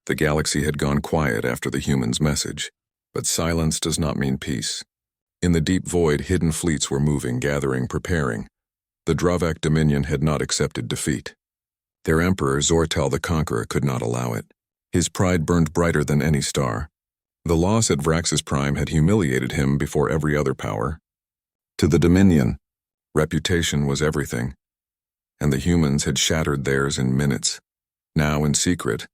The galaxy had gone quiet after the humans' message, but silence does not mean peace. In the deep void, hidden fleets were moving, gathering, preparing. The Dravak Dominion had not accepted defeat. Their emperor, Zortal the Conqueror, could not allow it. His pride burned brighter than any star. The loss at VraxXPrime had humiliated him before every other power. To the Dominion, reputation was everything, and the humans had shattered theirs in minutes. Now, in secret,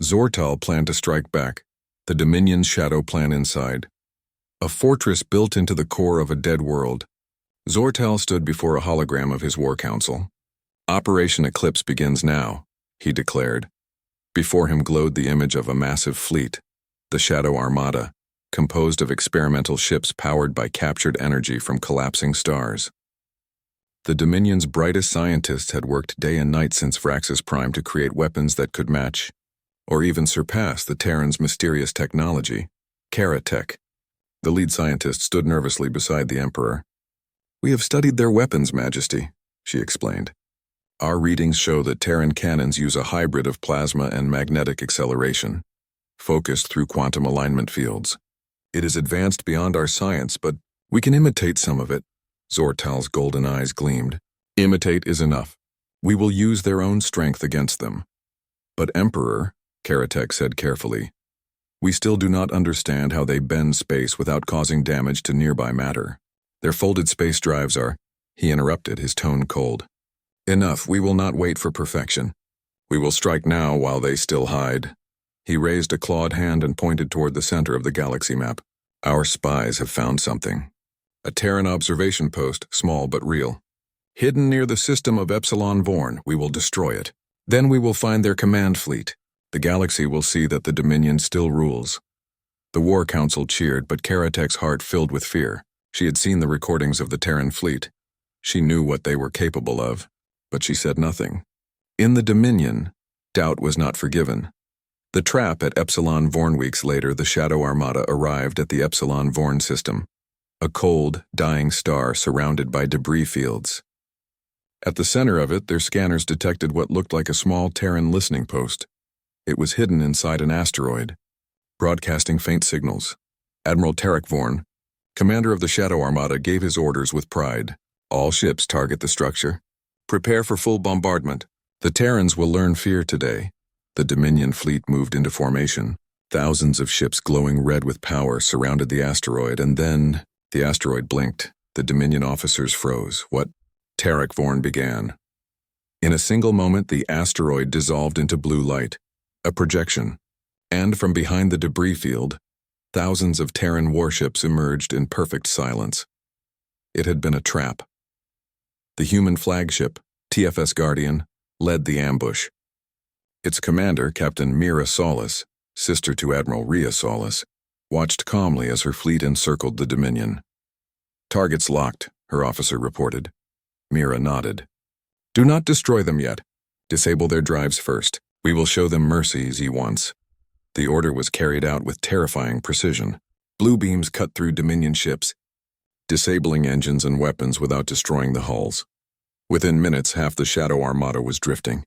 Zortal planned to strike back, the Dominion's shadow plan inside. A fortress built into the core of a dead world. Zortal stood before a hologram of his war council. "Operation Eclipse begins now," he declared. Before him glowed the image of a massive fleet, the Shadow Armada, composed of experimental ships powered by captured energy from collapsing stars. The Dominion's brightest scientists had worked day and night since VraxXPrime to create weapons that could match, or even surpass, the Terran's mysterious technology, Karatech. The lead scientist stood nervously beside the Emperor. "We have studied their weapons, Majesty," she explained. "Our readings show that Terran cannons use a hybrid of plasma and magnetic acceleration, focused through quantum alignment fields. It is advanced beyond our science, but we can imitate some of it." Zortal's golden eyes gleamed. "Imitate is enough. We will use their own strength against them." "But Emperor," Karatech said carefully, "we still do not understand how they bend space without causing damage to nearby matter. Their folded space drives are—" He interrupted, his tone cold. "Enough, we will not wait for perfection. We will strike now while they still hide." He raised a clawed hand and pointed toward the center of the galaxy map. "Our spies have found something. A Terran observation post, small but real. Hidden near the system of Epsilon Vorn, we will destroy it. Then we will find their command fleet. The galaxy will see that the Dominion still rules." The War Council cheered, but Karatech's heart filled with fear. She had seen the recordings of the Terran fleet. She knew what they were capable of, but she said nothing. In the Dominion, doubt was not forgiven. The trap at Epsilon Vorn. Weeks later, the Shadow Armada arrived at the Epsilon Vorn system, a cold, dying star surrounded by debris fields. At the center of it, their scanners detected what looked like a small Terran listening post. It was hidden inside an asteroid, broadcasting faint signals. Admiral Tarek Vorn, commander of the Shadow Armada, gave his orders with pride. "All ships target the structure. Prepare for full bombardment. The Terrans will learn fear today." The Dominion fleet moved into formation. Thousands of ships glowing red with power surrounded the asteroid, and then the asteroid blinked. The Dominion officers froze. "What?" Tarek Vorn began. In a single moment, the asteroid dissolved into blue light, a projection, and from behind the debris field, thousands of Terran warships emerged in perfect silence. It had been a trap. The human flagship, TFS Guardian, led the ambush. Its commander, Captain Mira Solis, sister to Admiral Rhea Solis, watched calmly as her fleet encircled the Dominion. "Targets locked," her officer reported. Mira nodded. "Do not destroy them yet. Disable their drives first. We will show them mercy, Z1s." The order was carried out with terrifying precision. Blue beams cut through Dominion ships, disabling engines and weapons without destroying the hulls. Within minutes, half the Shadow Armada was drifting.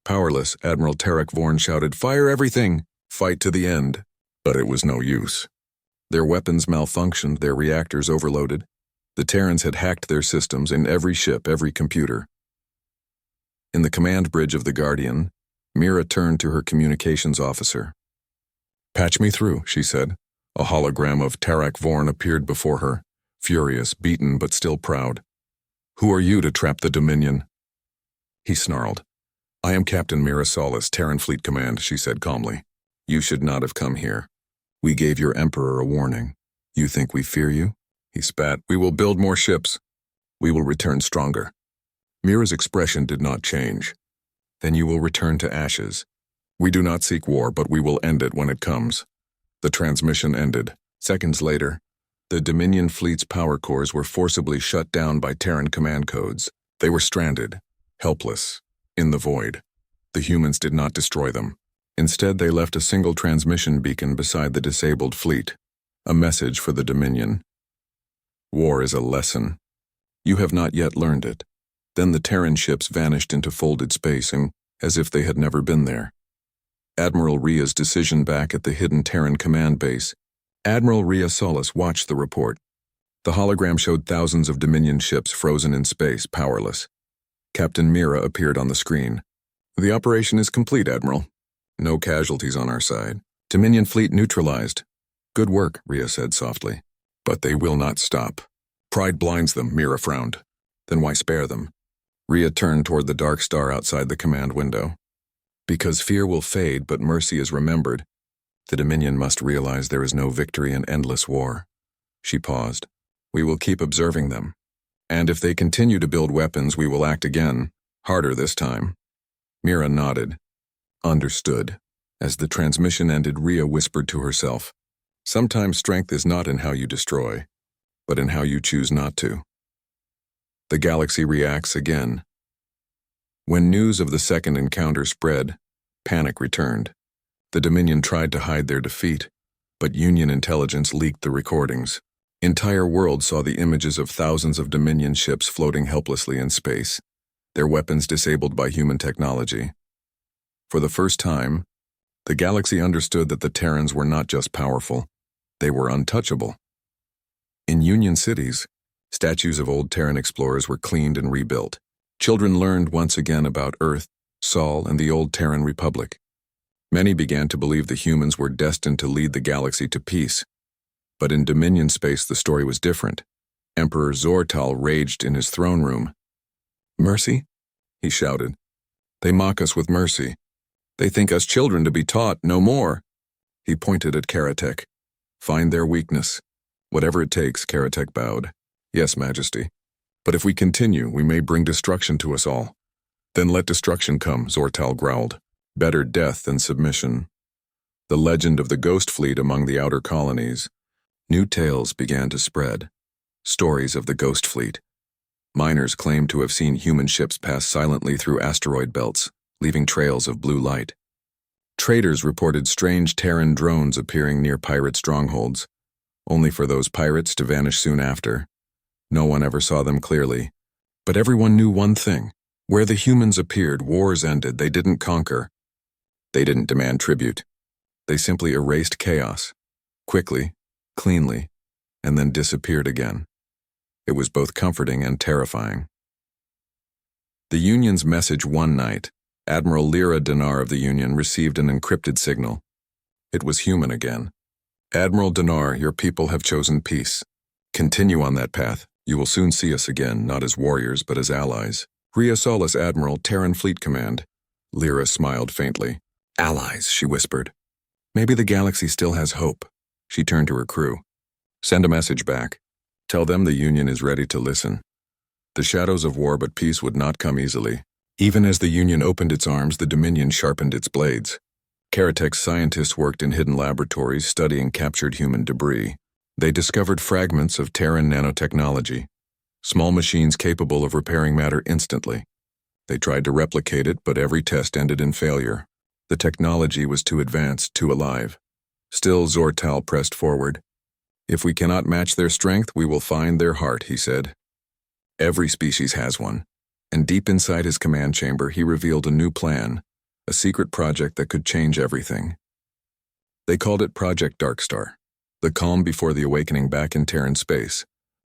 Powerless, Admiral Tarek Vorn shouted, "Fire everything! Fight to the end!" But it was no use. Their weapons malfunctioned, their reactors overloaded. The Terrans had hacked their systems in every ship, every computer. In the command bridge of the Guardian, Mira turned to her communications officer. "Patch me through," she said. A hologram of Tarek Vorn appeared before her, furious, beaten, but still proud. "Who are you to trap the Dominion?" He snarled. "I am Captain Mira Solis, Terran Fleet Command," she said calmly. "You should not have come here. We gave your Emperor a warning. You think we fear you?" He spat. "We will build more ships. We will return stronger." Mira's expression did not change. "Then you will return to ashes. We do not seek war, but we will end it when it comes." The transmission ended. Seconds later, the Dominion fleet's power cores were forcibly shut down by Terran command codes. They were stranded, helpless, in the void. The humans did not destroy them. Instead, they left a single transmission beacon beside the disabled fleet, a message for the Dominion. "War is a lesson. You have not yet learned it." Then the Terran ships vanished into folded space, as if they had never been there. Admiral Ria's decision back at the hidden Terran command base. Admiral Ria Solis watched the report. The hologram showed thousands of Dominion ships frozen in space, powerless. Captain Mira appeared on the screen. The operation is complete, Admiral. No casualties on our side. Dominion fleet neutralized. Good work, Ria said softly. But they will not stop. Pride blinds them, Mira frowned. Then why spare them? Ria turned toward the dark star outside the command window. Because fear will fade, but mercy is remembered. The Dominion must realize there is no victory in endless war. She paused. We will keep observing them. And if they continue to build weapons, we will act again, harder this time. Mira nodded. Understood. As the transmission ended, Ria whispered to herself, sometimes strength is not in how you destroy, but in how you choose not to. The galaxy reacts again. When news of the second encounter spread, panic returned. The Dominion tried to hide their defeat, but Union intelligence leaked the recordings. Entire world saw the images of thousands of Dominion ships floating helplessly in space, their weapons disabled by human technology. For the first time, the galaxy understood that the Terrans were not just powerful, they were untouchable. In Union cities, statues of old Terran explorers were cleaned and rebuilt. Children learned once again about Earth, Sol, and the old Terran Republic. Many began to believe the humans were destined to lead the galaxy to peace. But in Dominion space, the story was different. Emperor Zortal raged in his throne room. Mercy? He shouted. They mock us with mercy. They think us children to be taught, no more. He pointed at Karatek. Find their weakness. Whatever it takes, Karatek bowed. Yes, Majesty. But if we continue, we may bring destruction to us all. Then let destruction come, Zortal growled. Better death than submission. The legend of the Ghost Fleet among the outer colonies. New tales began to spread. Stories of the Ghost Fleet. Miners claimed to have seen human ships pass silently through asteroid belts, leaving trails of blue light. Traders reported strange Terran drones appearing near pirate strongholds, only for those pirates to vanish soon after. No one ever saw them clearly, but everyone knew one thing. Where the humans appeared, wars ended. They didn't conquer. They didn't demand tribute. They simply erased chaos, quickly, cleanly, and then disappeared again. It was both comforting and terrifying. The Union's message one night. Admiral Lyra Dinar of the Union received an encrypted signal. It was human again. Admiral Dinar, your people have chosen peace. Continue on that path. You will soon see us again, not as warriors, but as allies. Ria Solis, Admiral, Terran Fleet Command. Lyra smiled faintly. Allies, she whispered. Maybe the galaxy still has hope. She turned to her crew. Send a message back. Tell them the Union is ready to listen. The shadows of war, but peace would not come easily. Even as the Union opened its arms, the Dominion sharpened its blades. Karatek's scientists worked in hidden laboratories studying captured human debris. They discovered fragments of Terran nanotechnology, small machines capable of repairing matter instantly. They tried to replicate it, but every test ended in failure. The technology was too advanced, too alive. Still, Zortal pressed forward. If we cannot match their strength, we will find their heart, he said. Every species has one. And deep inside his command chamber, he revealed a new plan, a secret project that could change everything. They called it Project Darkstar, the calm before the awakening back in Terran space.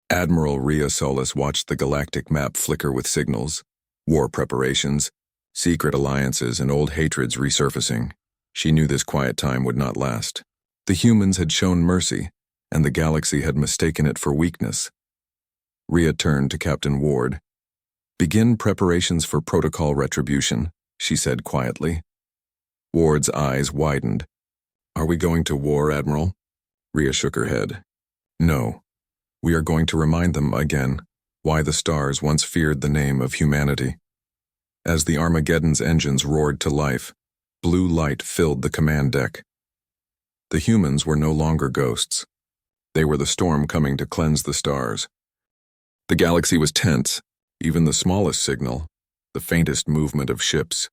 Admiral Ria Solis watched the galactic map flicker with signals, war preparations, secret alliances, and old hatreds resurfacing. She knew this quiet time would not last. The humans had shown mercy, and the galaxy had mistaken it for weakness. Ria turned to Captain Ward. Begin preparations for protocol retribution, she said quietly. Ward's eyes widened. Are we going to war, Admiral? Ria shook her head. No. We are going to remind them again why the stars once feared the name of humanity. As the Armageddon's engines roared to life, blue light filled the command deck. The humans were no longer ghosts. They were the storm coming to cleanse the stars. The galaxy was tense. Even the smallest signal, the faintest movement of ships,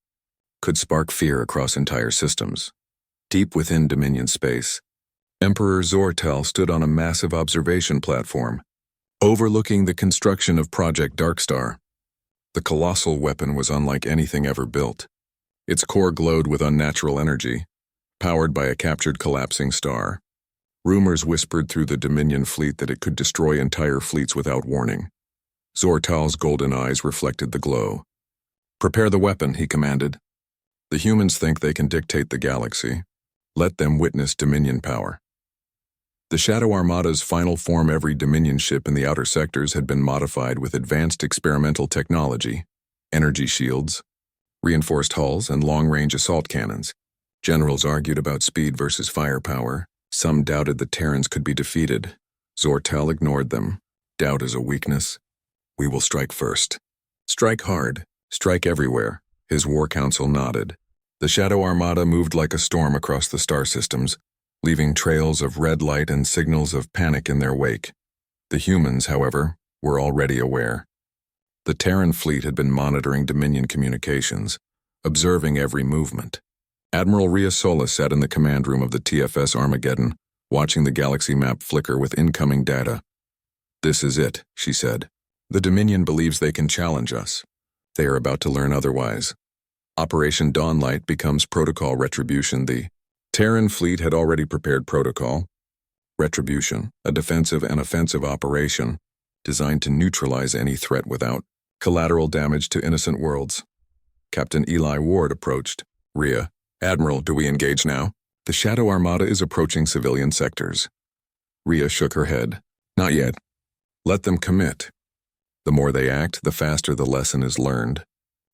could spark fear across entire systems. Deep within Dominion space, Emperor Zortal stood on a massive observation platform, overlooking the construction of Project Darkstar. The colossal weapon was unlike anything ever built. Its core glowed with unnatural energy, powered by a captured collapsing star. Rumors whispered through the Dominion fleet that it could destroy entire fleets without warning. Zortal's golden eyes reflected the glow. "Prepare the weapon," he commanded. "The humans think they can dictate the galaxy. Let them witness Dominion power." The Shadow Armada's final form, every Dominion ship in the outer sectors had been modified with advanced experimental technology, energy shields, reinforced hulls, and long-range assault cannons. Generals argued about speed versus firepower. Some doubted the Terrans could be defeated. Zortal ignored them. Doubt is a weakness. "We will strike first. Strike hard. Strike everywhere." His war council nodded. The Shadow Armada moved like a storm across the star systems, leaving trails of red light and signals of panic in their wake. The humans, however, were already aware. The Terran fleet had been monitoring Dominion communications, observing every movement. Admiral Rhea Sola sat in the command room of the TFS Armageddon, watching the galaxy map flicker with incoming data. "This is it," she said. "The Dominion believes they can challenge us. They are about to learn otherwise. Operation Dawnlight becomes Protocol Retribution." The Terran fleet had already prepared Protocol Retribution, a defensive and offensive operation designed to neutralize any threat without collateral damage to innocent worlds. Captain Eli Ward approached. "Rhea, Admiral, do we engage now? The Shadow Armada is approaching civilian sectors." Rhea shook her head. "Not yet. Let them commit. The more they act, the faster the lesson is learned.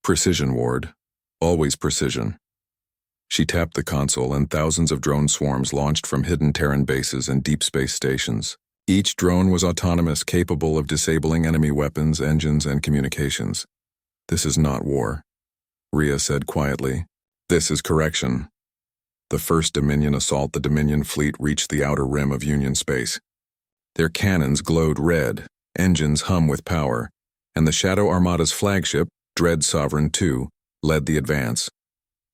Precision, Ward. Always precision." She tapped the console, and thousands of drone swarms launched from hidden Terran bases and deep space stations. Each drone was autonomous, capable of disabling enemy weapons, engines, and communications. "This is not war," Rhea said quietly. "This is correction." The first Dominion assault, the Dominion fleet, reached the outer rim of Union space. Their cannons glowed red, engines hum with power, and the Shadow Armada's flagship, Dread Sovereign II, led the advance.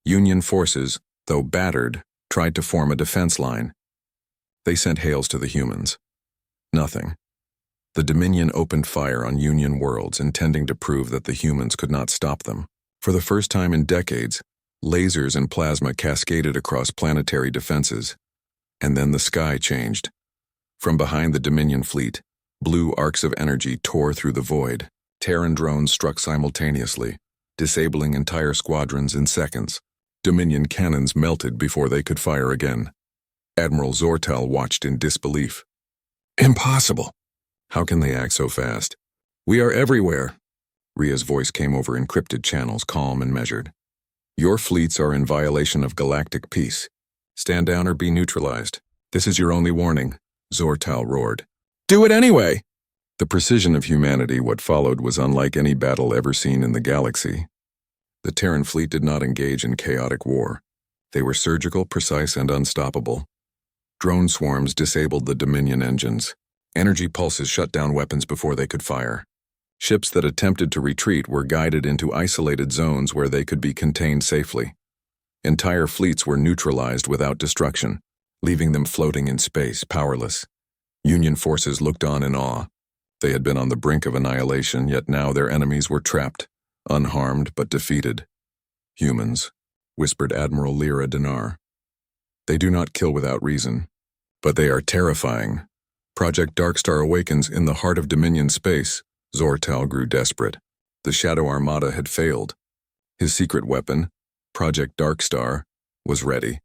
Union forces, though battered, tried to form a defense line. They sent hails to the humans. Nothing. The Dominion opened fire on Union worlds, intending to prove that the humans could not stop them. For the first time in decades, lasers and plasma cascaded across planetary defenses. And then the sky changed. From behind the Dominion fleet, blue arcs of energy tore through the void. Terran drones struck simultaneously, disabling entire squadrons in seconds. Dominion cannons melted before they could fire again. Admiral Zortal watched in disbelief. "Impossible! How can they act so fast? We are everywhere." Rhea's voice came over encrypted channels, calm and measured. "Your fleets are in violation of galactic peace. Stand down or be neutralized. This is your only warning," Zortal roared. "Do it anyway!" The precision of humanity, what followed, was unlike any battle ever seen in the galaxy. The Terran fleet did not engage in chaotic war. They were surgical, precise, and unstoppable. Drone swarms disabled the Dominion engines. Energy pulses shut down weapons before they could fire. Ships that attempted to retreat were guided into isolated zones where they could be contained safely. Entire fleets were neutralized without destruction, leaving them floating in space, powerless. Union forces looked on in awe. They had been on the brink of annihilation, yet now their enemies were trapped, unharmed but defeated. "Humans," whispered Admiral Lyra Dinar. "They do not kill without reason, but they are terrifying. Project Darkstar awakens in the heart of Dominion space." Zortal grew desperate. The Shadow Armada had failed. His secret weapon, Project Darkstar, was ready.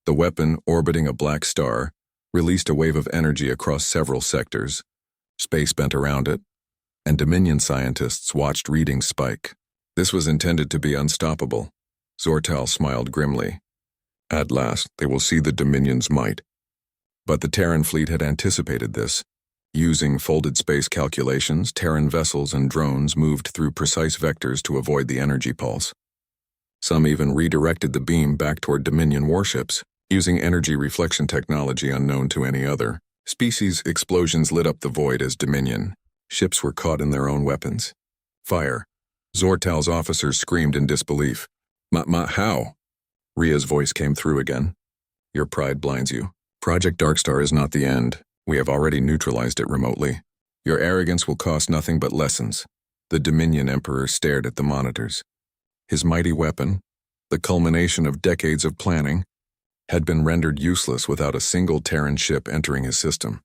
The weapon, orbiting a black star, released a wave of energy across several sectors. Space bent around it, and Dominion scientists watched readings spike. This was intended to be unstoppable. Zortal smiled grimly. "At last, they will see the Dominion's might." But the Terran fleet had anticipated this. Using folded space calculations, Terran vessels and drones moved through precise vectors to avoid the energy pulse. Some even redirected the beam back toward Dominion warships, using energy reflection technology unknown to any other species. Explosions lit up the void as Dominion ships were caught in their own weapons. "Fire!" Zortal's officers screamed in disbelief. How?" Rhea's voice came through again. "Your pride blinds you. Project Darkstar is not the end. We have already neutralized it remotely. Your arrogance will cost nothing but lessons." The Dominion Emperor stared at the monitors. His mighty weapon, the culmination of decades of planning, had been rendered useless without a single Terran ship entering his system.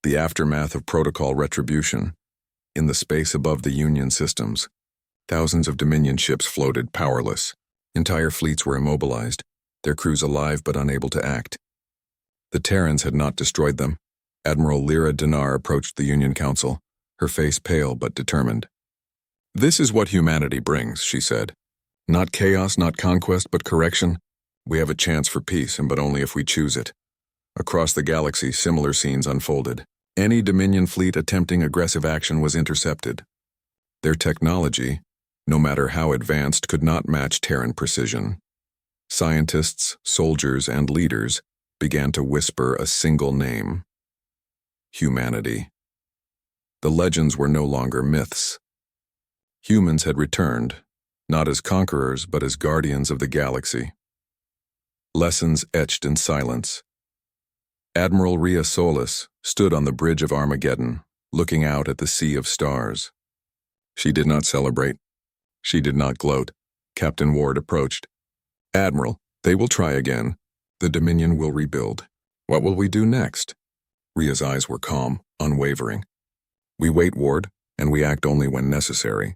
The aftermath of protocol retribution, in the space above the Union systems, thousands of Dominion ships floated powerless. Entire fleets were immobilized, their crews alive but unable to act. The Terrans had not destroyed them. Admiral Lyra Dinar approached the Union Council, her face pale but determined. "This is what humanity brings," she said. "Not chaos, not conquest, but correction. We have a chance for peace, but only if we choose it." Across the galaxy, similar scenes unfolded. Any Dominion fleet attempting aggressive action was intercepted. Their technology, no matter how advanced, could not match Terran precision. Scientists, soldiers, and leaders began to whisper a single name: humanity. The legends were no longer myths. Humans had returned, not as conquerors but as guardians of the galaxy. Lessons etched in silence. Admiral Rhea Solis stood on the bridge of Armageddon, looking out at the sea of stars. She did not celebrate. She did not gloat. Captain Ward approached. "Admiral, they will try again. The Dominion will rebuild. What will we do next?" Rhea's eyes were calm, unwavering. "We wait, Ward, and we act only when necessary.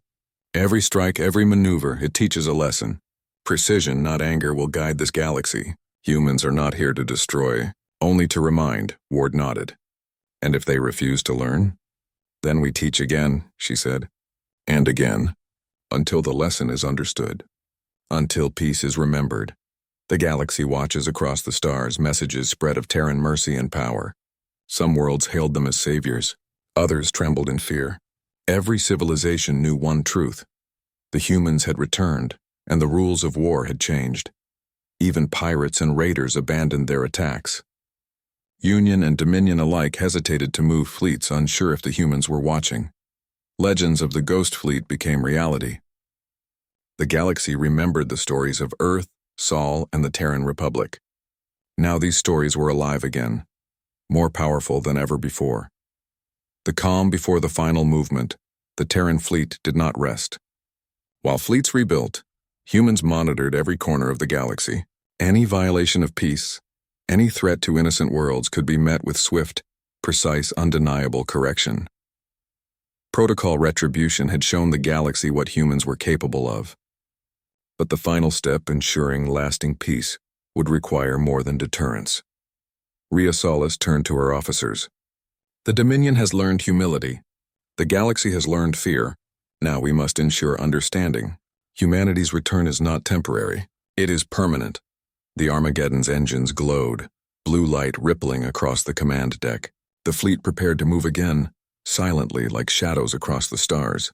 Every strike, every maneuver, it teaches a lesson. Precision, not anger, will guide this galaxy. Humans are not here to destroy, only to remind," Ward nodded. "And if they refuse to learn? Then we teach again," she said. "And again, until the lesson is understood. Until peace is remembered." The galaxy watches across the stars, messages spread of Terran mercy and power. Some worlds hailed them as saviors, others trembled in fear. Every civilization knew one truth: the humans had returned, and the rules of war had changed. Even pirates and raiders abandoned their attacks. Union and Dominion alike hesitated to move fleets, unsure if the humans were watching. Legends of the Ghost Fleet became reality. The galaxy remembered the stories of Earth, Sol, and the Terran Republic. Now these stories were alive again, more powerful than ever before. The calm before the final movement, the Terran fleet did not rest. While fleets rebuilt, humans monitored every corner of the galaxy. Any violation of peace, any threat to innocent worlds could be met with swift, precise, undeniable correction. Protocol retribution had shown the galaxy what humans were capable of. But the final step, ensuring lasting peace, would require more than deterrence. Rhea Solis turned to her officers. "The Dominion has learned humility. The galaxy has learned fear. Now we must ensure understanding. Humanity's return is not temporary. It is permanent." The Armageddon's engines glowed, blue light rippling across the command deck. The fleet prepared to move again, silently like shadows across the stars.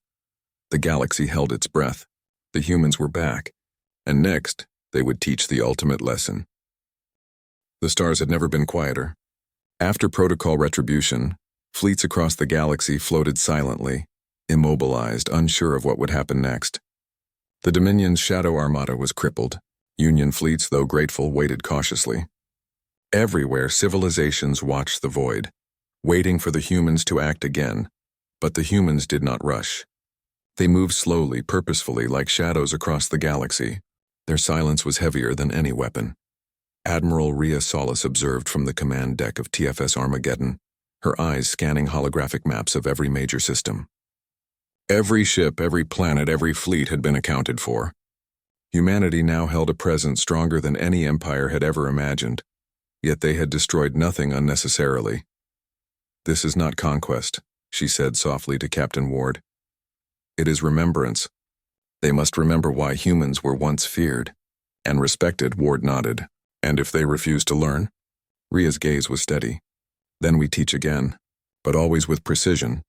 The galaxy held its breath. The humans were back, and next they would teach the ultimate lesson. The stars had never been quieter. After protocol retribution, fleets across the galaxy floated silently, immobilized, unsure of what would happen next. The Dominion's shadow armada was crippled. Union fleets, though grateful, waited cautiously. Everywhere, civilizations watched the void, waiting for the humans to act again, but the humans did not rush. They moved slowly, purposefully, like shadows across the galaxy. Their silence was heavier than any weapon. Admiral Rhea Solis observed from the command deck of TFS Armageddon, her eyes scanning holographic maps of every major system. Every ship, every planet, every fleet had been accounted for. Humanity now held a presence stronger than any empire had ever imagined, yet they had destroyed nothing unnecessarily. "This is not conquest," she said softly to Captain Ward. "It is remembrance. They must remember why humans were once feared and respected." Ward nodded. "And if they refuse to learn?" Rhea's gaze was steady. "Then we teach again, but always with precision."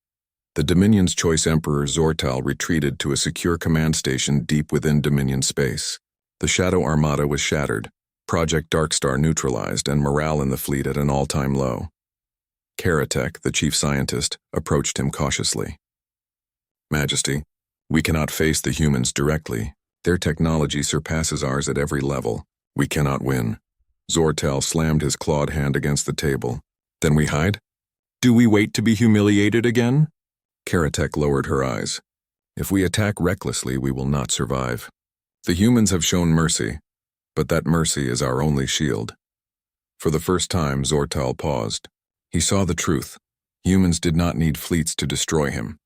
The Dominion's choice Emperor Zortal retreated to a secure command station deep within Dominion space. The Shadow Armada was shattered, Project Darkstar neutralized, and morale in the fleet at an all-time low. Karatek, the chief scientist, approached him cautiously. "Majesty, we cannot face the humans directly. Their technology surpasses ours at every level. We cannot win." Zortal slammed his clawed hand against the table. "Then we hide? Do we wait to be humiliated again?" Karatek lowered her eyes. "If we attack recklessly, we will not survive. The humans have shown mercy, but that mercy is our only shield. For the first time, Zortal paused. He saw the truth. Humans did not need fleets to destroy him.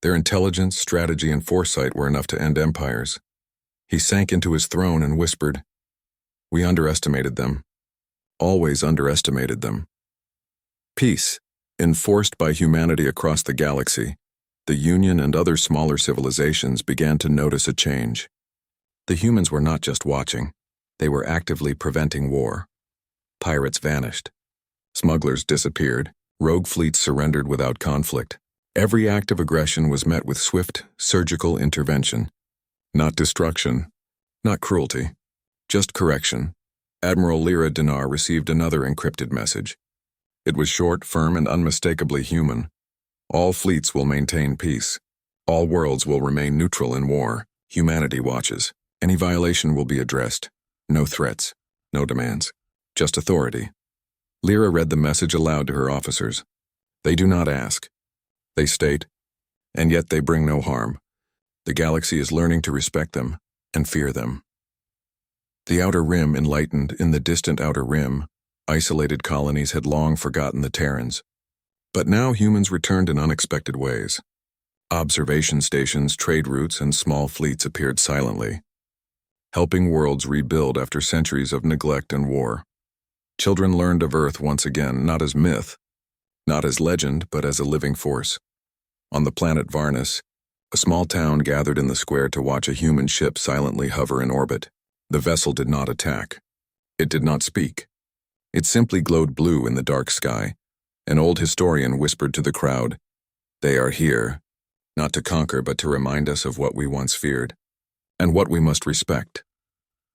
Their intelligence, strategy, and foresight were enough to end empires. He sank into his throne and whispered, "We underestimated them. Always underestimated them." Peace, enforced by humanity across the galaxy, the Union and other smaller civilizations began to notice a change. The humans were not just watching, they were actively preventing war. Pirates vanished. Smugglers disappeared. Rogue fleets surrendered without conflict. Every act of aggression was met with swift, surgical intervention. Not destruction, not cruelty, just correction. Admiral Lyra Dinar received another encrypted message. It was short, firm, and unmistakably human. All fleets will maintain peace. All worlds will remain neutral in war. Humanity watches. Any violation will be addressed. No threats, no demands, just authority. Lyra read the message aloud to her officers. They do not ask. They state, and yet they bring no harm. The galaxy is learning to respect them and fear them. The Outer Rim enlightened. In the distant Outer Rim, isolated colonies had long forgotten the Terrans. But now humans returned in unexpected ways. Observation stations, trade routes, and small fleets appeared silently, helping worlds rebuild after centuries of neglect and war. Children learned of Earth once again, not as myth, not as legend, but as a living force. On the planet Varnus, a small town gathered in the square to watch a human ship silently hover in orbit. The vessel did not attack. It did not speak. It simply glowed blue in the dark sky. An old historian whispered to the crowd, "They are here, not to conquer but to remind us of what we once feared, and what we must respect."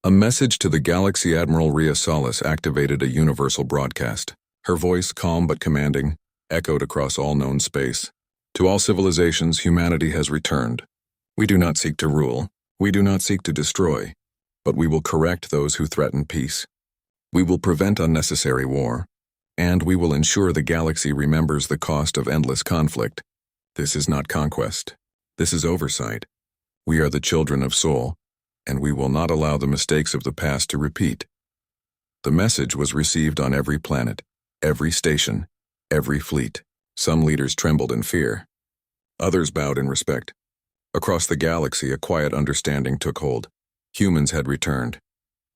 A message to the galaxy. Admiral Rhea Solis activated a universal broadcast. Her voice, calm but commanding, echoed across all known space. "To all civilizations, humanity has returned. We do not seek to rule. We do not seek to destroy. But we will correct those who threaten peace. We will prevent unnecessary war. And we will ensure the galaxy remembers the cost of endless conflict. This is not conquest. This is oversight. We are the children of Sol, and we will not allow the mistakes of the past to repeat." The message was received on every planet, every station, every fleet. Some leaders trembled in fear. Others bowed in respect. Across the galaxy, a quiet understanding took hold. Humans had returned,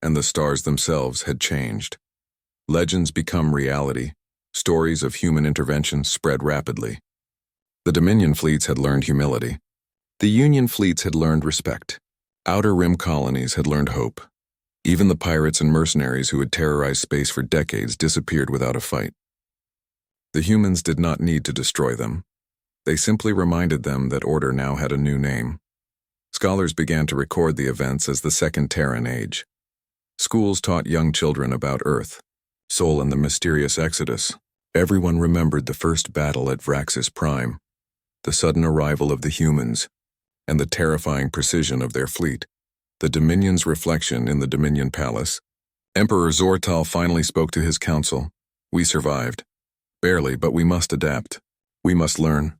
and the stars themselves had changed. Legends become reality. Stories of human intervention spread rapidly. The Dominion fleets had learned humility. The Union fleets had learned respect. Outer Rim colonies had learned hope. Even the pirates and mercenaries who had terrorized space for decades disappeared without a fight. The humans did not need to destroy them. They simply reminded them that order now had a new name. Scholars began to record the events as the Second Terran Age. Schools taught young children about Earth, Sol and the mysterious Exodus. Everyone remembered the first battle at Vraxis Prime, the sudden arrival of the humans, and the terrifying precision of their fleet. The Dominion's reflection in the Dominion Palace. Emperor Zortal finally spoke to his council. "We survived. Barely, but we must adapt. We must learn.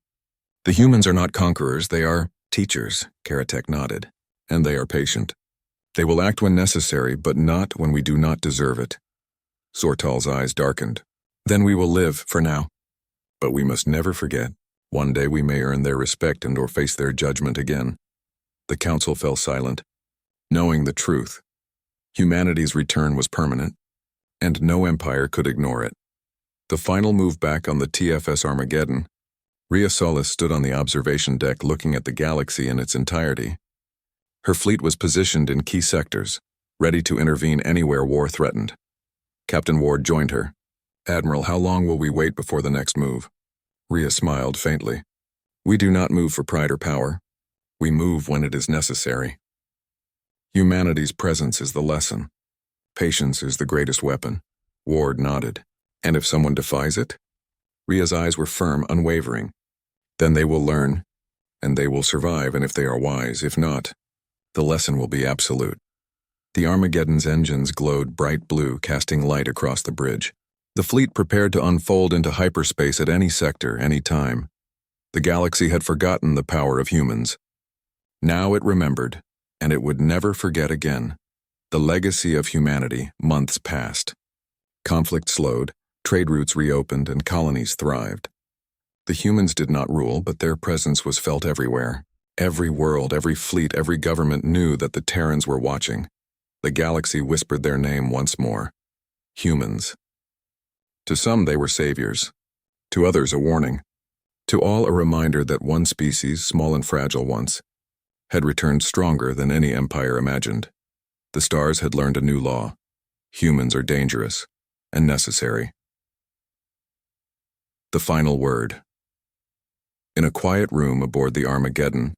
The humans are not conquerors, they are teachers," Karatek nodded, "and they are patient. They will act when necessary, but not when we do not deserve it." Zortal's eyes darkened. "Then we will live, for now. But we must never forget. One day we may earn their respect and or face their judgment again." The council fell silent, knowing the truth. Humanity's return was permanent, and no empire could ignore it. The final move back on the TFS Armageddon, Rhea Solis stood on the observation deck looking at the galaxy in its entirety. Her fleet was positioned in key sectors, ready to intervene anywhere war threatened. Captain Ward joined her. "Admiral, how long will we wait before the next move?" Rhea smiled faintly. "We do not move for pride or power. We move when it is necessary. Humanity's presence is the lesson. Patience is the greatest weapon." Ward nodded. "And if someone defies it?" Rhea's eyes were firm, unwavering. "Then they will learn, and they will survive, and if they are wise, if not, the lesson will be absolute." The Armageddon's engines glowed bright blue, casting light across the bridge. The fleet prepared to unfold into hyperspace at any sector, any time. The galaxy had forgotten the power of humans. Now it remembered, and it would never forget again. The legacy of humanity. Months passed. Conflict slowed, trade routes reopened, and colonies thrived. The humans did not rule, but their presence was felt everywhere. Every world, every fleet, every government knew that the Terrans were watching. The galaxy whispered their name once more. Humans. To some they were saviors. To others a warning. To all a reminder that one species, small and fragile once, had returned stronger than any empire imagined. The stars had learned a new law. Humans are dangerous and necessary. The final word. In a quiet room aboard the Armageddon,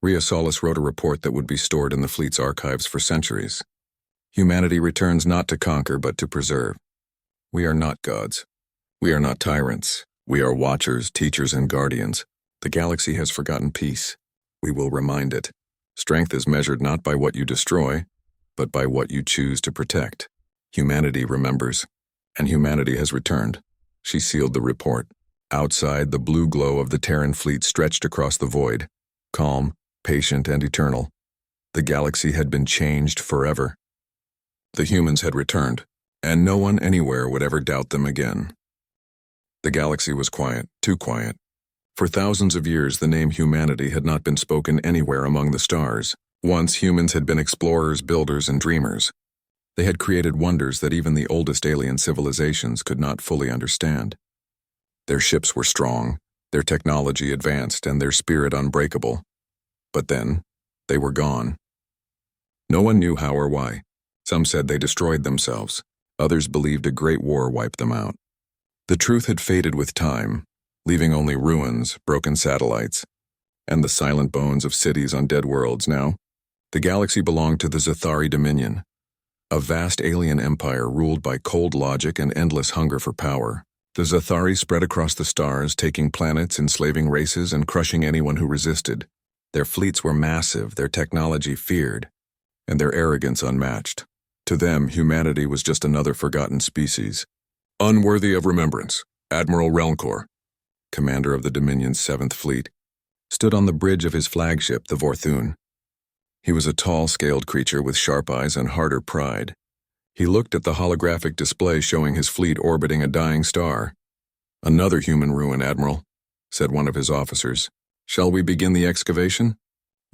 Rhea Solis wrote a report that would be stored in the fleet's archives for centuries. Humanity returns not to conquer but to preserve. We are not gods. We are not tyrants. We are watchers, teachers, and guardians. The galaxy has forgotten peace. We will remind it. Strength is measured not by what you destroy, but by what you choose to protect. Humanity remembers, and humanity has returned. She sealed the report. Outside, the blue glow of the Terran fleet stretched across the void, calm, patient, and eternal. The galaxy had been changed forever. The humans had returned, and no one anywhere would ever doubt them again. The galaxy was quiet, too quiet. For thousands of years, the name humanity had not been spoken anywhere among the stars. Once, humans had been explorers, builders, and dreamers. They had created wonders that even the oldest alien civilizations could not fully understand. Their ships were strong, their technology advanced, and their spirit unbreakable. But then, they were gone. No one knew how or why. Some said they destroyed themselves. Others believed a great war wiped them out. The truth had faded with time, leaving only ruins, broken satellites, and the silent bones of cities on dead worlds. Now, the galaxy belonged to the Zathari Dominion, a vast alien empire ruled by cold logic and endless hunger for power. The Zathari spread across the stars, taking planets, enslaving races, and crushing anyone who resisted. Their fleets were massive, their technology feared, and their arrogance unmatched. To them, humanity was just another forgotten species. Unworthy of remembrance, Admiral Relncor, commander of the Dominion's 7th Fleet, stood on the bridge of his flagship, the Vorthun. He was a tall, scaled creature with sharp eyes and harder pride. He looked at the holographic display showing his fleet orbiting a dying star. Another human ruin, Admiral, said one of his officers. Shall we begin the excavation?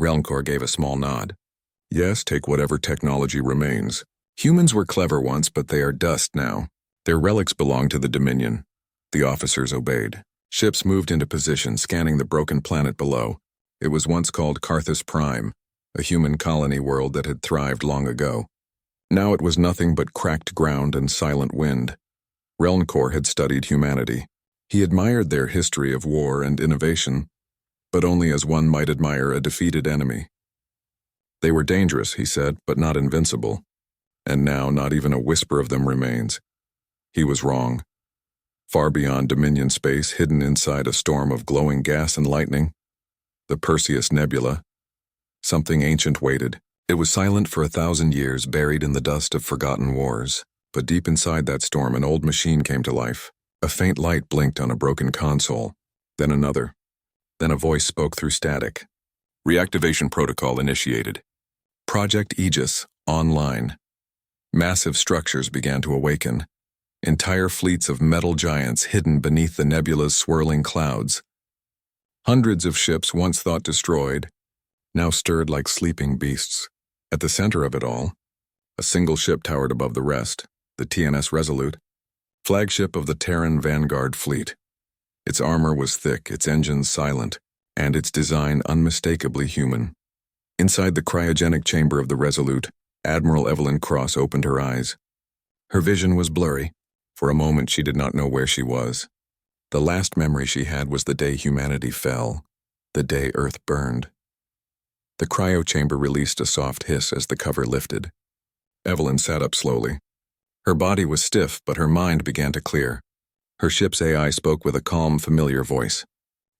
Relncor gave a small nod. Yes, take whatever technology remains. Humans were clever once, but they are dust now. Their relics belong to the Dominion. The officers obeyed. Ships moved into position, scanning the broken planet below. It was once called Carthus Prime, a human colony world that had thrived long ago. Now it was nothing but cracked ground and silent wind. Relncor had studied humanity. He admired their history of war and innovation, but only as one might admire a defeated enemy. They were dangerous, he said, but not invincible. And now not even a whisper of them remains. He was wrong. Far beyond Dominion space, hidden inside a storm of glowing gas and lightning, the Perseus Nebula, something ancient waited. It was silent for 1,000 years, buried in the dust of forgotten wars. But deep inside that storm, an old machine came to life. A faint light blinked on a broken console. Then another. Then a voice spoke through static. Reactivation protocol initiated. Project Aegis, online. Massive structures began to awaken. Entire fleets of metal giants hidden beneath the nebula's swirling clouds. Hundreds of ships once thought destroyed, now stirred like sleeping beasts. At the center of it all, a single ship towered above the rest, the TNS Resolute, flagship of the Terran Vanguard fleet. Its armor was thick, its engines silent, and its design unmistakably human. Inside the cryogenic chamber of the Resolute, Admiral Evelyn Cross opened her eyes. Her vision was blurry. For a moment she did not know where she was. The last memory she had was the day humanity fell, the day Earth burned. The cryo chamber released a soft hiss as the cover lifted. Evelyn sat up slowly. Her body was stiff, but her mind began to clear. Her ship's AI spoke with a calm, familiar voice.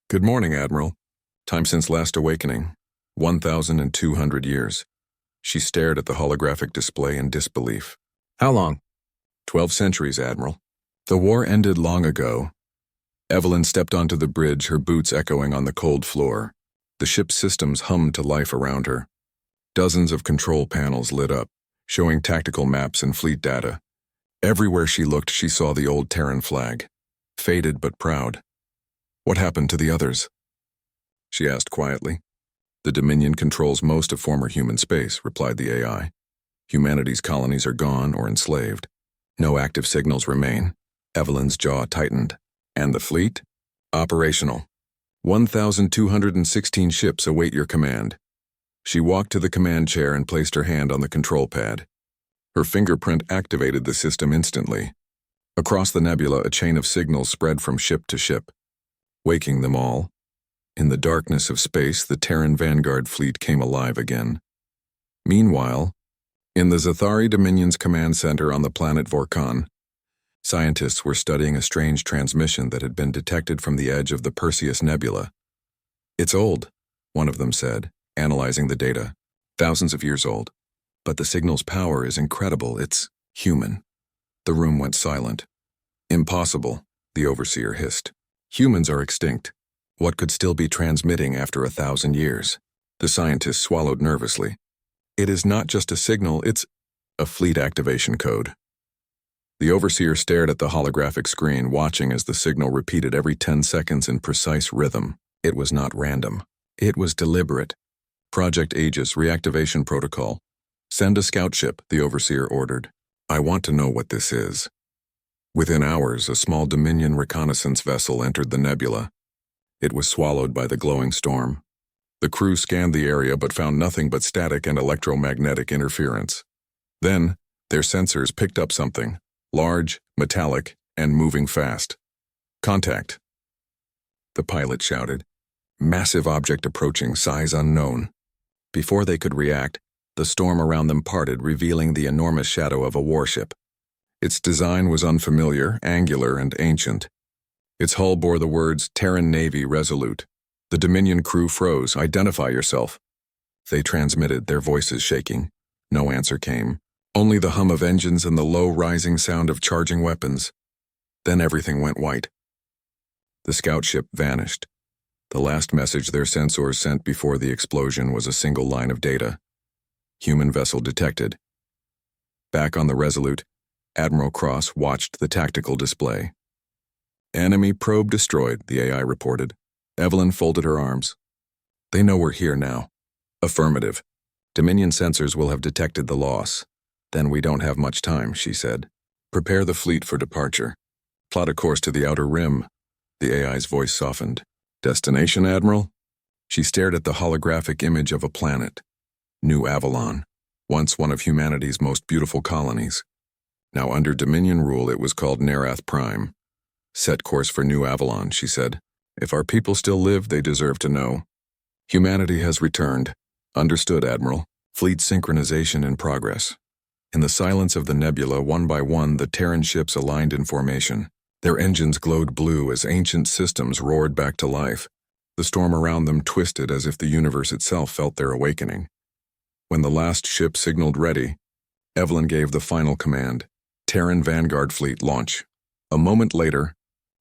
Good morning, Admiral. Time since last awakening. 1,200 years. She stared at the holographic display in disbelief. How long? 12 centuries, Admiral. The war ended long ago. Evelyn stepped onto the bridge, her boots echoing on the cold floor. The ship's systems hummed to life around her. Dozens of control panels lit up, showing tactical maps and fleet data. Everywhere she looked, she saw the old Terran flag, faded but proud. "What happened to the others?" she asked quietly. "The Dominion controls most of former human space," replied the AI. "Humanity's colonies are gone or enslaved. No active signals remain." Evelyn's jaw tightened. "And the fleet?" "Operational. 1,216 ships await your command." She walked to the command chair and placed her hand on the control pad. Her fingerprint activated the system instantly. Across the nebula, a chain of signals spread from ship to ship, waking them all. In the darkness of space, the Terran Vanguard fleet came alive again. Meanwhile, in the Zathari Dominion's command center on the planet Vorkon, scientists were studying a strange transmission that had been detected from the edge of the Perseus Nebula. "It's old," one of them said, analyzing the data. "Thousands of years old. But the signal's power is incredible. It's human." The room went silent. "Impossible," the overseer hissed. "Humans are extinct. What could still be transmitting after 1,000 years?" The scientist swallowed nervously. "It is not just a signal, it's a fleet activation code." The overseer stared at the holographic screen, watching as the signal repeated every 10 seconds in precise rhythm. It was not random. It was deliberate. "Project Aegis reactivation protocol. Send a scout ship," the overseer ordered. "I want to know what this is." Within hours, a small Dominion reconnaissance vessel entered the nebula. It was swallowed by the glowing storm. The crew scanned the area but found nothing but static and electromagnetic interference. Then, their sensors picked up something, large, metallic, and moving fast. "Contact," the pilot shouted. "Massive object approaching, size unknown." Before they could react, the storm around them parted, revealing the enormous shadow of a warship. Its design was unfamiliar, angular, and ancient. Its hull bore the words, "Terran Navy Resolute." The Dominion crew froze. "Identify yourself." They transmitted, their voices shaking. No answer came. Only the hum of engines and the low rising sound of charging weapons. Then everything went white. The scout ship vanished. The last message their sensors sent before the explosion was a single line of data. "Human vessel detected." Back on the Resolute, Admiral Cross watched the tactical display. "Enemy probe destroyed," the AI reported. Evelyn folded her arms. "They know we're here now." "Affirmative. Dominion sensors will have detected the loss. Then we don't have much time," she said. "Prepare the fleet for departure. Plot a course to the outer rim." The AI's voice softened. "Destination, Admiral?" She stared at the holographic image of a planet. New Avalon, once one of humanity's most beautiful colonies. Now under Dominion rule, it was called NetNarrator. "Set course for New Avalon," she said. "If our people still live, they deserve to know. Humanity has returned." "Understood, Admiral. Fleet synchronization in progress." In the silence of the nebula, one by one, the Terran ships aligned in formation. Their engines glowed blue as ancient systems roared back to life. The storm around them twisted as if the universe itself felt their awakening. When the last ship signaled ready, Evelyn gave the final command, "Terran Vanguard Fleet, launch." A moment later,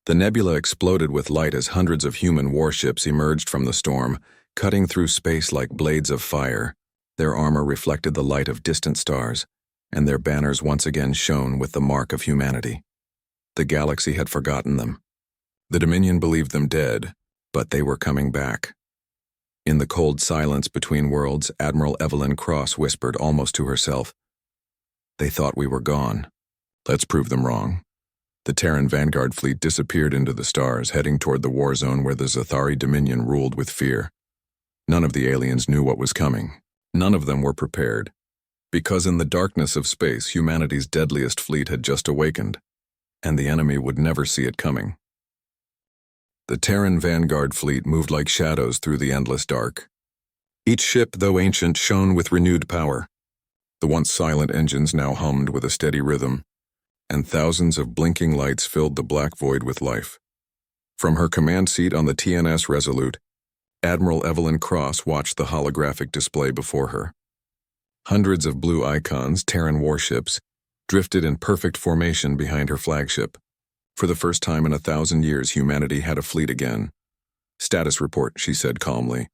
the nebula exploded with light as hundreds of human warships emerged from the storm, cutting through space like blades of fire. Their armor reflected the light of distant stars, and their banners once again shone with the mark of humanity. The galaxy had forgotten them. The Dominion believed them dead, but they were coming back. In the cold silence between worlds, Admiral Evelyn Cross whispered almost to herself, "They thought we were gone. Let's prove them wrong." The Terran Vanguard fleet disappeared into the stars, heading toward the war zone where the Zathari Dominion ruled with fear. None of the aliens knew what was coming. None of them were prepared. Because in the darkness of space, humanity's deadliest fleet had just awakened, and the enemy would never see it coming. The Terran Vanguard fleet moved like shadows through the endless dark. Each ship, though ancient, shone with renewed power. The once silent engines now hummed with a steady rhythm, and thousands of blinking lights filled the black void with life. From her command seat on the TNS Resolute, Admiral Evelyn Cross watched the holographic display before her. Hundreds of blue icons, Terran warships, drifted in perfect formation behind her flagship. For the first time in 1,000 years, humanity had a fleet again. "Status report," she said calmly.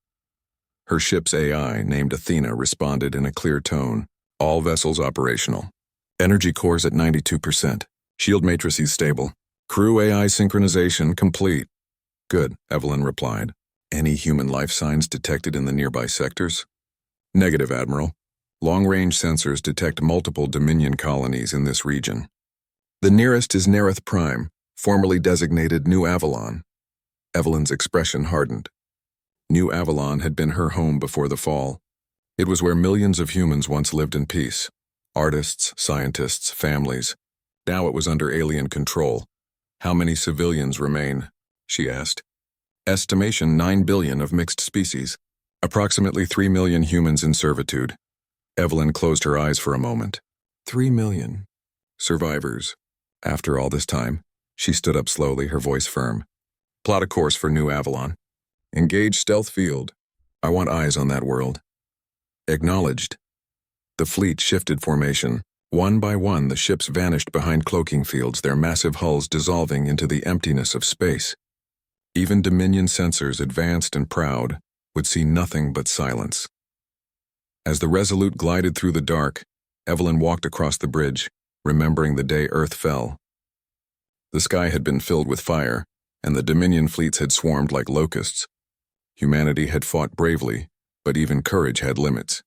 Her ship's AI, named Athena, responded in a clear tone. All vessels operational. Energy cores at 92%. Shield matrices stable. Crew AI synchronization complete. Good, Evelyn replied. Any human life signs detected in the nearby sectors? Negative, Admiral. Long-range sensors detect multiple Dominion colonies in this region. The nearest is NetNarrator, formerly designated New Avalon. Evelyn's expression hardened. New Avalon had been her home before the fall. It was where millions of humans once lived in peace. Artists, scientists, families. Now it was under alien control. How many civilians remain? She asked. Estimation 9 billion of mixed species. Approximately 3 million humans in servitude. Evelyn closed her eyes for a moment. 3 million. Survivors. After all this time, she stood up slowly, her voice firm. Plot a course for New Avalon. Engage stealth field. I want eyes on that world. Acknowledged. The fleet shifted formation. One by one, the ships vanished behind cloaking fields, their massive hulls dissolving into the emptiness of space. Even Dominion sensors, advanced and proud, would see nothing but silence. As the Resolute glided through the dark, Evelyn walked across the bridge, remembering the day Earth fell. The sky had been filled with fire, and the Dominion fleets had swarmed like locusts. Humanity had fought bravely, but even courage had limits.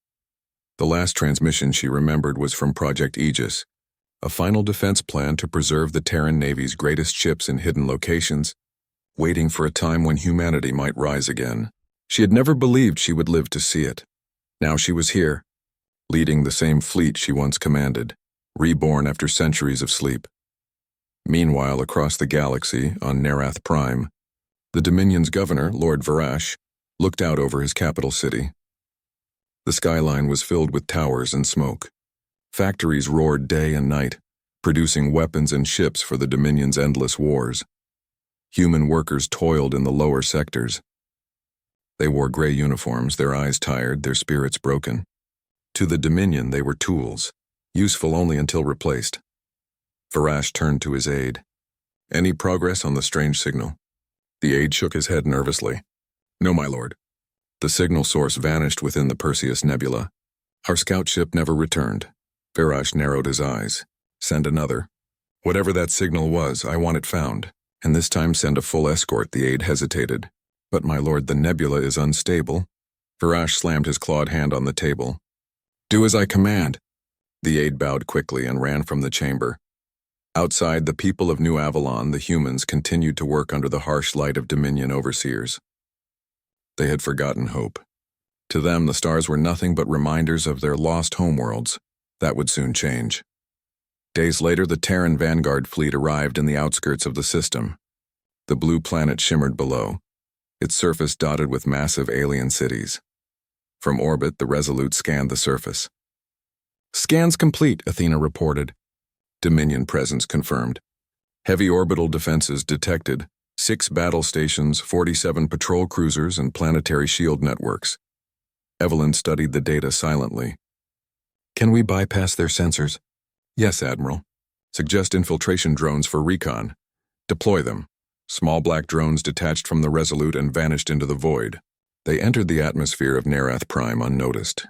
The last transmission she remembered was from Project Aegis, a final defense plan to preserve the Terran Navy's greatest ships in hidden locations, waiting for a time when humanity might rise again. She had never believed she would live to see it. Now she was here, leading the same fleet she once commanded, reborn after centuries of sleep. Meanwhile, across the galaxy, on NetNarrator, the Dominion's governor, Lord Varash, looked out over his capital city. The skyline was filled with towers and smoke. Factories roared day and night, producing weapons and ships for the Dominion's endless wars. Human workers toiled in the lower sectors. They wore gray uniforms, their eyes tired, their spirits broken. To the Dominion, they were tools, useful only until replaced. Varash turned to his aide. Any progress on the strange signal? The aide shook his head nervously. No, my lord. The signal source vanished within the Perseus Nebula. Our scout ship never returned. Varash narrowed his eyes. Send another. Whatever that signal was, I want it found. And this time send a full escort, the aide hesitated. But my lord, the nebula is unstable. Varash slammed his clawed hand on the table. Do as I command. The aide bowed quickly and ran from the chamber. Outside, the people of New Avalon, the humans, continued to work under the harsh light of Dominion overseers. They had forgotten hope. To them, the stars were nothing but reminders of their lost homeworlds. That would soon change. Days later, the Terran Vanguard fleet arrived in the outskirts of the system. The blue planet shimmered below, its surface dotted with massive alien cities. From orbit, the Resolute scanned the surface. Scans complete, Athena reported. Dominion presence confirmed. Heavy orbital defenses detected. 6 battle stations, 47 patrol cruisers, and planetary shield networks. Evelyn studied the data silently. Can we bypass their sensors? Yes, Admiral. Suggest infiltration drones for recon. Deploy them. Small black drones detached from the Resolute and vanished into the void. They entered the atmosphere of NetNarrator unnoticed.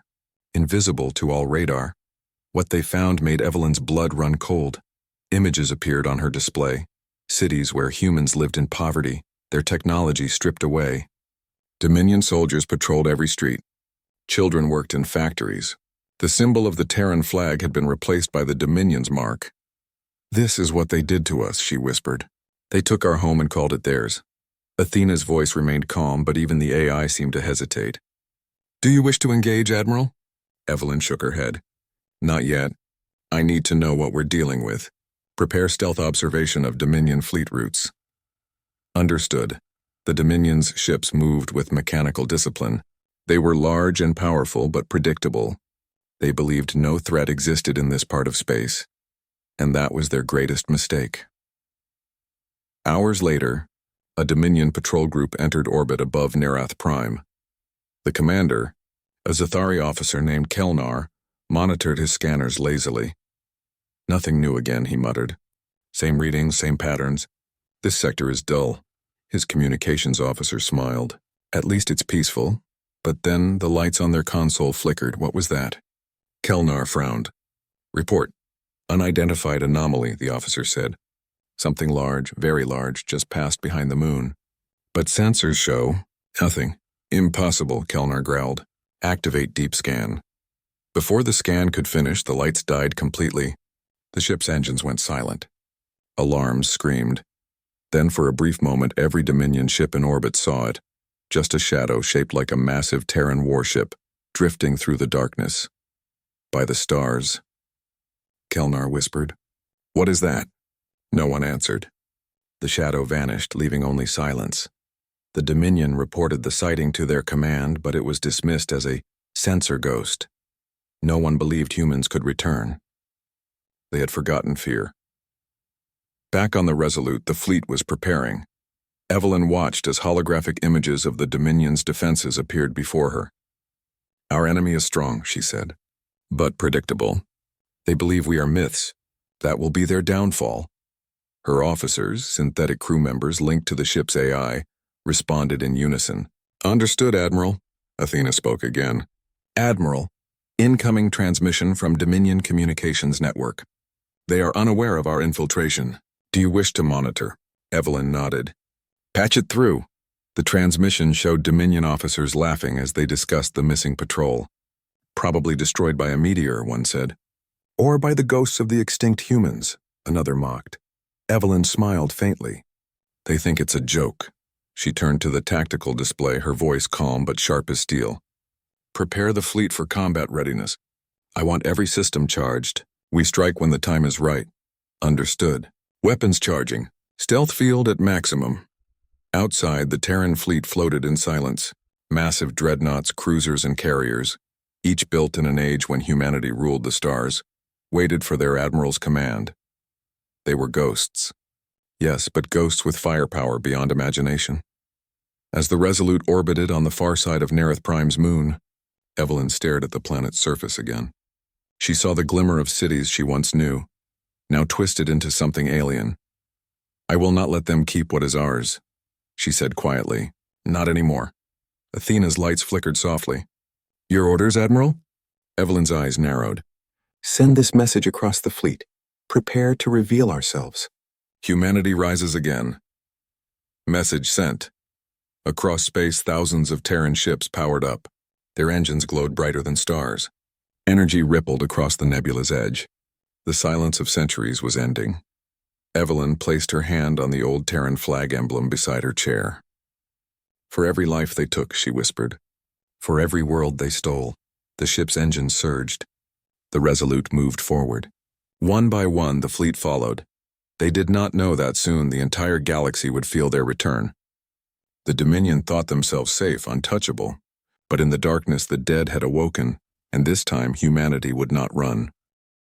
Invisible to all radar. What they found made Evelyn's blood run cold. Images appeared on her display. Cities where humans lived in poverty, their technology stripped away. Dominion soldiers patrolled every street. Children worked in factories. The symbol of the Terran flag had been replaced by the Dominion's mark. This is what they did to us, she whispered. They took our home and called it theirs. Athena's voice remained calm, but even the AI seemed to hesitate. Do you wish to engage, Admiral? Evelyn shook her head. Not yet. I need to know what we're dealing with. Prepare stealth observation of Dominion fleet routes. Understood. The Dominion's ships moved with mechanical discipline. They were large and powerful, but predictable. They believed no threat existed in this part of space. And that was their greatest mistake. Hours later, a Dominion patrol group entered orbit above NetNarrator. The commander, a Zathari officer named Kelnar, monitored his scanners lazily. Nothing new again, he muttered. Same readings, same patterns. This sector is dull. His communications officer smiled. At least it's peaceful. But then the lights on their console flickered. What was that? Kelnar frowned. Report. Unidentified anomaly, the officer said. Something large, very large, just passed behind the moon. But sensors show nothing. Impossible, Kelnar growled. Activate deep scan. Before the scan could finish, the lights died completely. The ship's engines went silent. Alarms screamed. Then for a brief moment, every Dominion ship in orbit saw it. Just a shadow shaped like a massive Terran warship, drifting through the darkness. By the stars. Kelnar whispered. What is that? No one answered. The shadow vanished, leaving only silence. The Dominion reported the sighting to their command, but it was dismissed as a sensor ghost. No one believed humans could return. They had forgotten fear. Back on the Resolute, the fleet was preparing. Evelyn watched as holographic images of the Dominion's defenses appeared before her. Our enemy is strong, she said, but predictable. They believe we are myths. That will be their downfall. Her officers, synthetic crew members linked to the ship's AI, responded in unison. Understood, Admiral. Athena spoke again. Admiral, incoming transmission from Dominion Communications Network. They are unaware of our infiltration. Do you wish to monitor? Evelyn nodded. Patch it through. The transmission showed Dominion officers laughing as they discussed the missing patrol. Probably destroyed by a meteor, one said. Or by the ghosts of the extinct humans, another mocked. Evelyn smiled faintly. They think it's a joke. She turned to the tactical display, her voice calm but sharp as steel. Prepare the fleet for combat readiness. I want every system charged. We strike when the time is right. Understood. Weapons charging. Stealth field at maximum. Outside, the Terran fleet floated in silence. Massive dreadnoughts, cruisers, and carriers, each built in an age when humanity ruled the stars, waited for their admiral's command. They were ghosts. Yes, but ghosts with firepower beyond imagination. As the Resolute orbited on the far side of NetNarrator's moon, Evelyn stared at the planet's surface again. She saw the glimmer of cities she once knew, now twisted into something alien. I will not let them keep what is ours, she said quietly. Not anymore. Athena's lights flickered softly. Your orders, Admiral? Evelyn's eyes narrowed. Send this message across the fleet. Prepare to reveal ourselves. Humanity rises again. Message sent. Across space, thousands of Terran ships powered up. Their engines glowed brighter than stars. Energy rippled across the nebula's edge. The silence of centuries was ending. Evelyn placed her hand on the old Terran flag emblem beside her chair. For every life they took, she whispered. For every world they stole. The ship's engines surged. The Resolute moved forward. One by one, the fleet followed. They did not know that soon the entire galaxy would feel their return. The Dominion thought themselves safe, untouchable. But in the darkness, the dead had awoken, and this time humanity would not run.